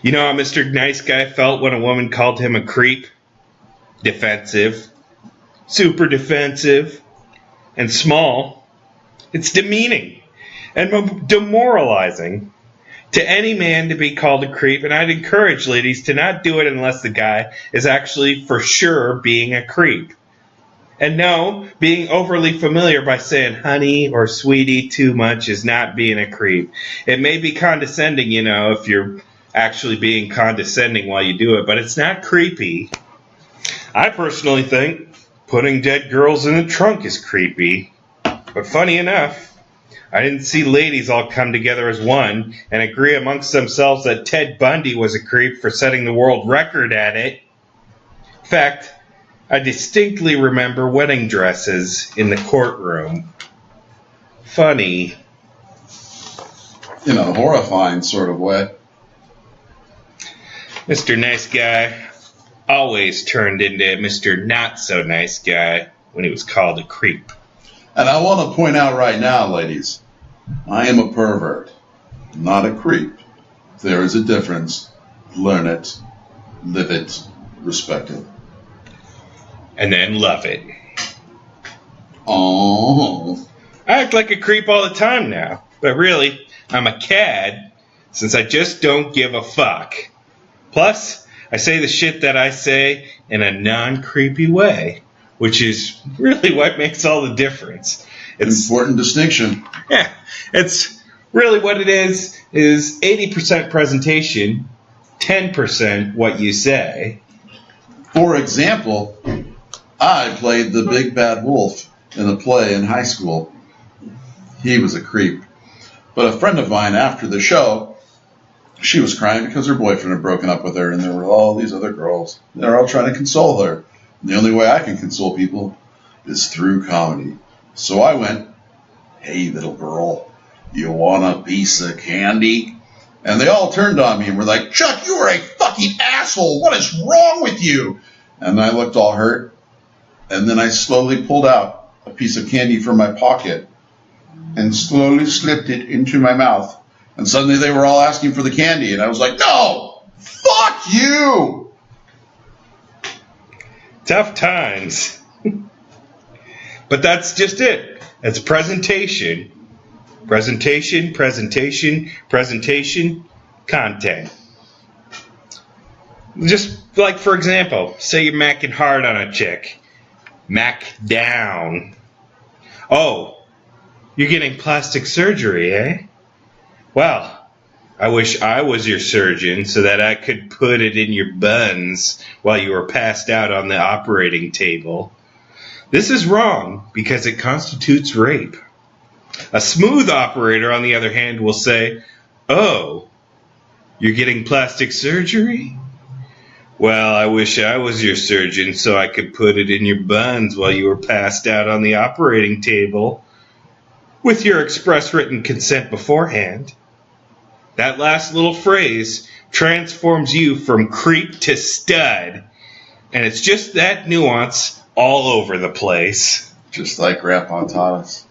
You know how Mr. Nice Guy felt when a woman called him a creep? Defensive, super defensive, and small. It's demeaning and demoralizing to any man to be called a creep, and I'd encourage ladies to not do it unless the guy is actually for sure being a creep. And no, being overly familiar by saying honey or sweetie too much is not being a creep. It may be condescending, if you're actually being condescending while you do it, but it's not creepy. I personally think putting dead girls in the trunk is creepy. But funny enough, I didn't see ladies all come together as one and agree amongst themselves that Ted Bundy was a creep for setting the world record at it. In fact, I distinctly remember wedding dresses in the courtroom. Funny. In a horrifying sort of way. Mr. Nice Guy always turned into Mr. Not So Nice Guy when he was called a creep. And I want to point out right now, ladies, I am a pervert, not a creep. There is a difference. Learn it, live it, respect it. And then love it. Oh. I act like a creep all the time now, but really, I'm a cad since I just don't give a fuck. Plus, I say the shit that I say in a non-creepy way, which is really what makes all the difference. It's important distinction. Yeah, it's really what it is 80% presentation, 10% what you say. For example, I played the big bad wolf in a play in high school. He was a creep. But a friend of mine, after the show, she was crying because her boyfriend had broken up with her, and there were all these other girls. They were all trying to console her. And the only way I can console people is through comedy. So I went, "Hey, little girl, you want a piece of candy?" And they all turned on me and were like, "Chuck, you are a fucking asshole. What is wrong with you?" And I looked all hurt. And then I slowly pulled out a piece of candy from my pocket and slowly slipped it into my mouth. And suddenly they were all asking for the candy. And I was like, "No! Fuck you!" Tough times. But that's just it. It's presentation. Presentation, presentation, presentation, content. Just like, for example, say you're macking hard on a chick. Mac down. "Oh, you're getting plastic surgery, eh? Well, I wish I was your surgeon so that I could put it in your buns while you were passed out on the operating table. This is wrong because it constitutes rape." A smooth operator, on the other hand, will say, "Oh, you're getting plastic surgery? Well, I wish I was your surgeon so I could put it in your buns while you were passed out on the operating table with your express written consent beforehand." That last little phrase transforms you from creep to stud, and it's just that nuance all over the place. Just like Grandpa taught us.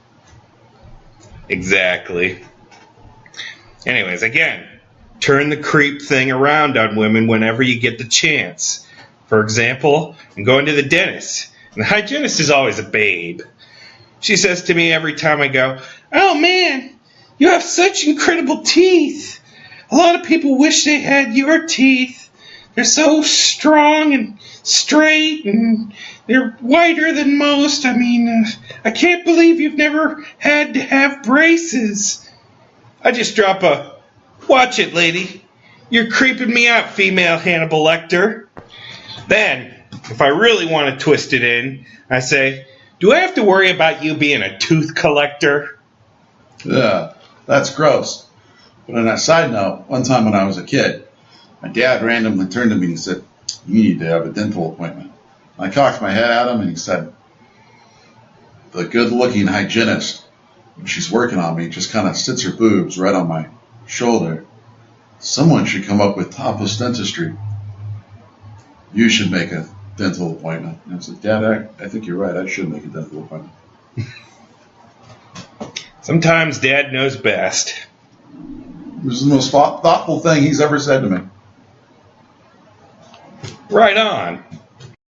Exactly. Anyways, again, turn the creep thing around on women whenever you get the chance. For example, I'm going to the dentist, and the hygienist is always a babe. She says to me every time I go, "Oh man, you have such incredible teeth. A lot of people wish they had your teeth. They're so strong and straight, and they're whiter than most. I mean, I can't believe you've never had to have braces." I just drop a, "Watch it, lady. You're creeping me out, female Hannibal Lecter." Then, if I really want to twist it in, I say, "Do I have to worry about you being a tooth collector?" Yeah, that's gross. But on a side note, one time when I was a kid, my dad randomly turned to me and he said, "You need to have a dental appointment." I cocked my head at him and he said, "The good-looking hygienist, when she's working on me, just kind of sits her boobs right on my shoulder. Someone should come up with topless dentistry. You should make a dental appointment." And I said, "Dad, I think you're right. I should make a dental appointment." Sometimes Dad knows best. It was the most thoughtful thing he's ever said to me. Right on.